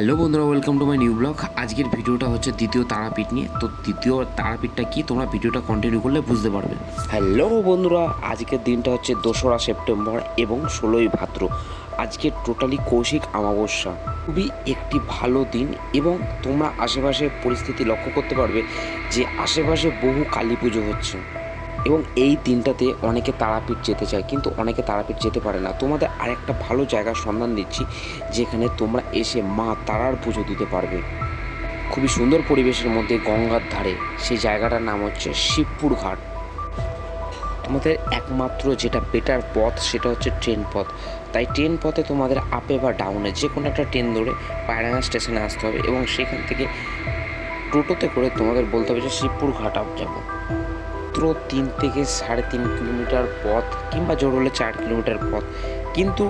Hello বন্ধুরা, welcome to my new blog. আজকের ভিডিওটা হচ্ছে দ্বিতীয় তারাপীঠ নিয়ে। তো দ্বিতীয় তারাপীঠটা কি, তোমরা ভিডিওটা কন্টিনিউ করলে বুঝতে পারবে। হ্যালো বন্ধুরা, আজকের দিনটা হচ্ছে 2রা সেপ্টেম্বর এবং 16ই ভাদ্র। আজকে টোটালি কৌশিক অমাবস্যা। খুবই একটি ভালো দিন এবং তোমরা আশেপাশের পরিস্থিতি লক্ষ্য করতে পারবে যে আশেপাশে বহু কালী পুজো হচ্ছে এবং এই দিনটাতে অনেকে তারাপীঠ যেতে চায়, কিন্তু অনেকে তারাপীঠ যেতে পারে না। তোমাদের আরেকটা ভালো জায়গার সন্ধান দিচ্ছি যেখানে তোমরা এসে মা তারার পুজো দিতে পারবে খুবই সুন্দর পরিবেশের মধ্যে, গঙ্গার ধারে। সেই জায়গাটার নাম হচ্ছে শিবপুর ঘাট। তোমাদের একমাত্র যেটা বেটার পথ সেটা হচ্ছে ট্রেন পথ। তাই ট্রেন পথে তোমাদের আপে বা ডাউনে যে কোনো একটা ট্রেন ধরে পায়রাঙ্গা স্টেশনে আসতে হবে এবং সেখান থেকে টোটোতে করে তোমাদের বলতে হবে যে শিবপুর ঘাট যাবো। 3 থেকে 3.5 কিলোমিটার পথ, কিংবা জোর হলে 4 কিলোমিটার পথ, কিন্তু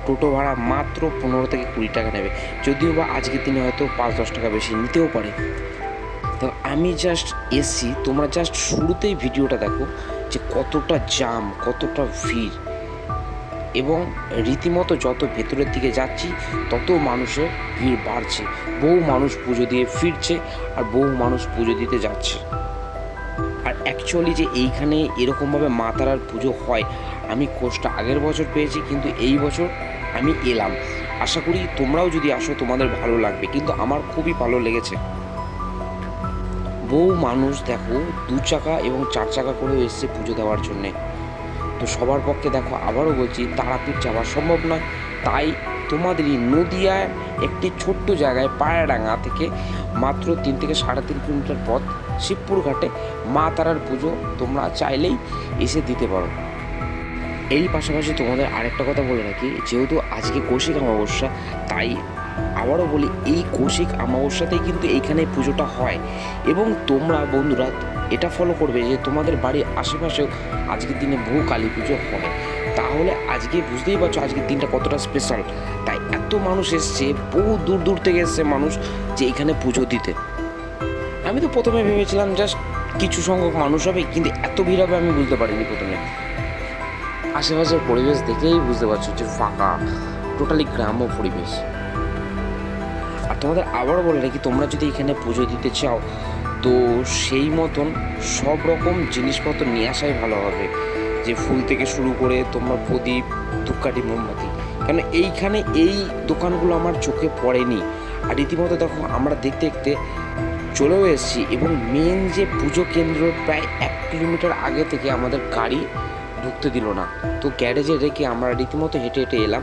টোটো ভাড়া মাত্র 15 থেকে 20 টাকা নেবে। যদিও বা আজকের দিনে হয়তো 5-10 টাকা বেশি নিতেও পারে। তো আমি জাস্ট এসছি, তোমরা জাস্ট শুরুতেই ভিডিওটা দেখো যে কতটা জাম, কতটা ভিড়, এবং রীতিমতো যত ভেতরের দিকে যাচ্ছি তত মানুষের ভিড় বাড়ছে। বহু মানুষ পুজো দিয়ে ফিরছে আর বহু মানুষ পুজো দিতে যাচ্ছে। আর অ্যাকচুয়ালি যে এইখানে এরকমভাবে মা তারার পুজো হয়, আমি খোঁজটা আগের বছর পেয়েছি, কিন্তু এই বছর আমি এলাম। আশা করি তোমরাও যদি আসো তোমাদের ভালো লাগবে, কিন্তু আমার খুবই ভালো লেগেছে। বহু মানুষ দেখো 2 চাকা এবং 4 চাকা করেও এসছে পুজো দেওয়ার জন্যে। তো সবার পক্ষে দেখো, আবারও বলছি, তারাপীঠ যাওয়া সম্ভব নয়। তাই তোমাদেরই নদিয়ার একটি ছোট্ট জায়গায় পায়রাডাঙ্গা থেকে মাত্র 3 থেকে 3.5 কিলোমিটার পথ শিবপুর ঘাটে মা তারার পুজো তোমরা চাইলেই এসে দিতে পারো। এই পাশাপাশি তোমাদের আরেকটা কথা বলে রাখি, যেহেতু আজকে কৌশিক অমাবস্যা, তাই আবারও বলি, এই কৌশিক অমাবস্যাতেই কিন্তু এইখানে পুজোটা হয়। এবং তোমরা বন্ধুরা এটা ফলো করবে যে তোমাদের বাড়ির আশেপাশেও আজকের দিনে বহু কালী পুজো হয়। তাহলে আজকে বুঝতেই পারছো আজকের দিনটা কতটা স্পেশাল। তাই এত মানুষ এসছে, বহু দূর দূর থেকে এসছে মানুষ যে এখানে পুজো দিতে। আমি তো প্রথমে ভেবেছিলাম জাস্ট কিছু সংখ্যক মানুষ হবে, কিন্তু এত ভিড় হবে আমি বুঝতে পারিনি প্রথমে। আশেপাশের পরিবেশ দেখেই বুঝতে পারছো যে ফাঁকা, টোটালি গ্রাম্য পরিবেশ। আর তোমাদের আবারও বলে রাখি, তোমরা যদি এখানে পুজো দিতে চাও তো সেই মতন সব রকম জিনিসপত্র নিয়ে আসাই ভালো হবে। যে ফুল থেকে শুরু করে তোমরা প্রদীপ, ধূপকাঠি, মোমবাতি, কেন এইখানে এই দোকানগুলো আমার চোখে পড়েনি। আর রীতিমতো দেখো আমরা দেখতে দেখতে চলেও এসেছি, এবং মেন যে পুজো কেন্দ্র প্রায় 1 কিলোমিটার আগে থেকে আমাদের গাড়ি ঢুকতে দিল না। তো গ্যারেজে রেখে আমরা রীতিমতো হেঁটে হেঁটে এলাম।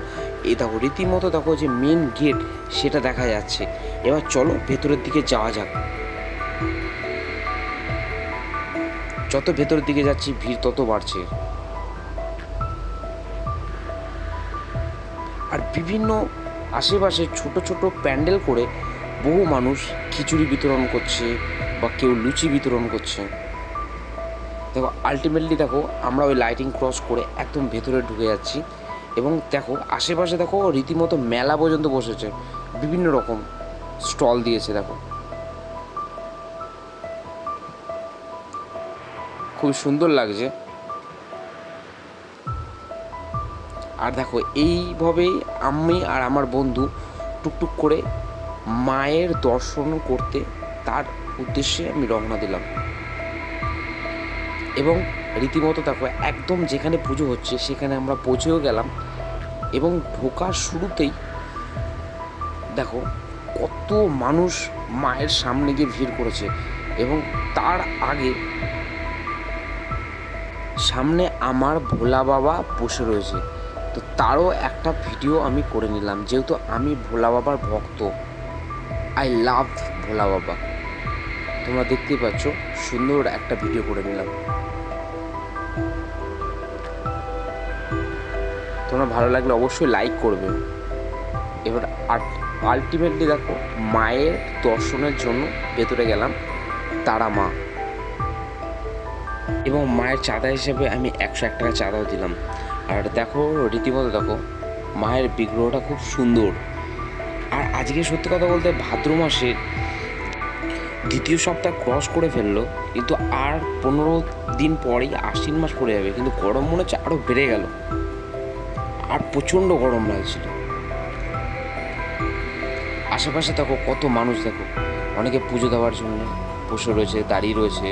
এই দেখো রীতিমতো দেখো যে মেন গেট সেটা দেখা যাচ্ছে। এবার চলো ভেতরের দিকে যাওয়া যাক। যত ভেতরের দিকে যাচ্ছি ভিড় তত বাড়ছে। আর বিভিন্ন আশেপাশে ছোট ছোট প্যান্ডেল করে বহু মানুষ খিচুড়ি বিতরণ করছে বা কেউ লুচি বিতরণ করছে। দেখো আলটিমেটলি দেখো আমরা ওই লাইটিং ক্রস করে একদম ভেতরে ঢুকে যাচ্ছি, এবং দেখো আশেপাশে দেখো রীতিমতো মেলা পর্যন্ত বসেছে, বিভিন্ন রকম স্টল দিয়েছে। দেখো খুব সুন্দর লাগছে। আর দেখো এইভাবেই আমি আর আমার বন্ধু টুকটুক করে মায়ের দর্শন করতে তার উদ্দেশ্যে আমি রওনা দিলাম। এবং রীতিমতো দেখো একদম যেখানে পুজো হচ্ছে সেখানে আমরা পৌঁছেও গেলাম। এবং ঢোকার শুরুতেই দেখো কত মানুষ মায়ের সামনে গিয়ে ভিড় করেছে, এবং তার আগে সামনে আমার ভোলা বাবা বসে রয়েছে। তো তারও একটা ভিডিও আমি করে নিলাম, যেহেতু আমি ভোলা বাবার ভক্ত। আই লাভ ভোলা বাবা। তোমরা দেখতেই পাচ্ছ, সুন্দর একটা ভিডিও করে নিলাম। তোমরা ভালো লাগলে অবশ্যই লাইক করবে। এবার আলটিমেটলি দেখো মায়ের দর্শনের জন্য ভেতরে গেলাম তারা মা, এবং মায়ের চাঁদা হিসেবে আমি 101 টাকা চাঁদাও দিলাম। আর দেখো রীতিমতো দেখো মায়ের বিগ্রহটা খুব সুন্দর। আর আজকে সত্যি কথা বলতে ভাদ্র মাসের 2য় সপ্তাহ ক্রস করে ফেললো, কিন্তু আর 15 দিন পরেই আশ্বিন মাস পড়ে যাবে, কিন্তু গরম মনে হচ্ছে আরও বেড়ে গেল। আর প্রচণ্ড গরম লাগছিল। আশেপাশে দেখো কত মানুষ, দেখো অনেকে পুজো দেওয়ার জন্য বসে রয়েছে, দাঁড়িয়ে রয়েছে।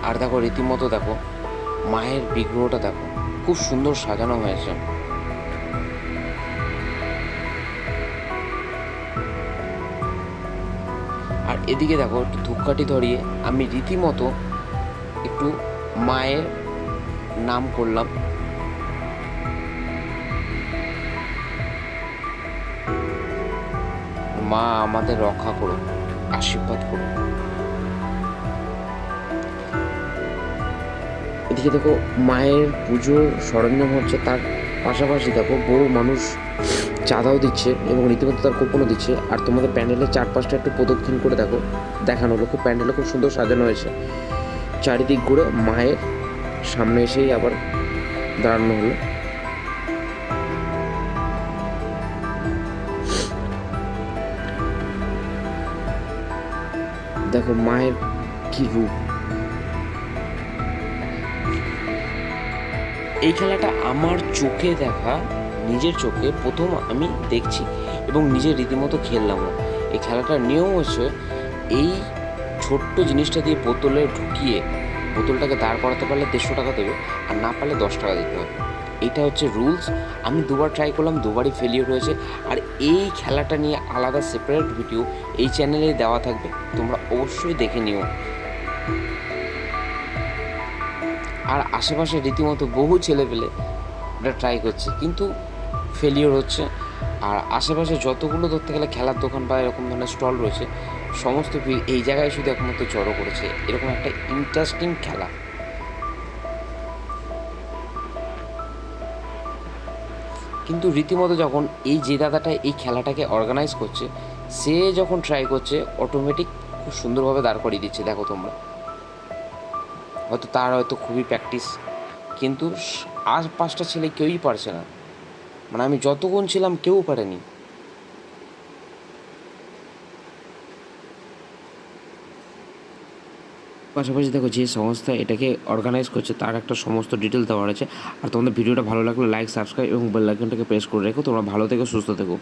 আর দেখো রীতিমতো দেখো মায়ের বিগ্রহটা দেখো খুব সুন্দর সাজানো হয়েছে। আর এদিকে দেখো একটু ধূপকাঠি ধরিয়ে আমি রীতিমতো একটু মায়ের নাম করলাম। মা আমাদের রক্ষা করো, আশীর্বাদ করো। এদিকে দেখো মায়ের পুজোর সরঞ্জাম হচ্ছে, তার পাশাপাশি দেখো বহু মানুষ চাঁদাও দিচ্ছে এবং রীতিমতো তার কুপনও দিচ্ছে। আর তোমাদের প্যান্ডেলের চারপাশটা একটু প্রদক্ষিণ করে দেখো, দেখানো হলো খুব প্যান্ডেলও খুব সুন্দর সাজানো হয়েছে। চারিদিক ঘুরে মায়ের সামনে এসেই আবার দাঁড়ানো হলো। দেখো মায়ের কি রূপ। এই খেলাটা আমার চোখে দেখা, নিজের চোখে প্রথম আমি দেখছি এবং নিজের রীতিমতো খেললামও। এই খেলাটার নিয়ম হচ্ছে এই ছোট্ট জিনিসটা দিয়ে বোতলে ঢুকিয়ে বোতলটাকে দাঁড় করাতে পারলে 150 টাকা দেবে, আর না পারলে 10 টাকা দিতে হবে। এটা হচ্ছে রুলস। আমি দুবার ট্রাই করলাম, দুবারই ফেলিওর হয়েছে। আর এই খেলাটা নিয়ে আলাদা সেপারেট ভিডিও এই চ্যানেলে দেওয়া থাকবে, তোমরা অবশ্যই দেখে নিও। আর আশেপাশে রীতিমতো বহু ছেলেপেলে এটা ট্রাই করছে কিন্তু ফেলিওর হচ্ছে। আর আশেপাশে যতগুলো ধরতে গেলে খেলার দোকান বা এরকম ধরনের স্টল রয়েছে, সমস্ত ভিড় এই জায়গায় শুধু একমাত্র জড়ো করেছে। এরকম একটা ইন্টারেস্টিং খেলা। কিন্তু রীতিমতো যখন এই যে দাদাটা এই খেলাটাকে অর্গানাইজ করছে, সে যখন ট্রাই করছে অটোমেটিক খুব সুন্দরভাবে দাঁড় করিয়ে দিচ্ছে। দেখো তোমরা, হয়তো তার হয়তো খুবই প্র্যাকটিস, কিন্তু আর 5টা ছেলে কেউই পারছে না। মানে আমি যতক্ষণ ছিলাম কেউ পারেনি। পাশাপাশি দেখো যে সংস্থা এটাকে অর্গানাইজ করছে তার একটা সমস্ত ডিটেলস দেওয়া আছে। আর তোমাদের ভিডিওটা ভালো লাগলে লাইক, সাবস্ক্রাইব এবং বেল আইকনটাকে প্রেস করে রেখো। তোমরা ভালো থেকো, সুস্থ থেকো।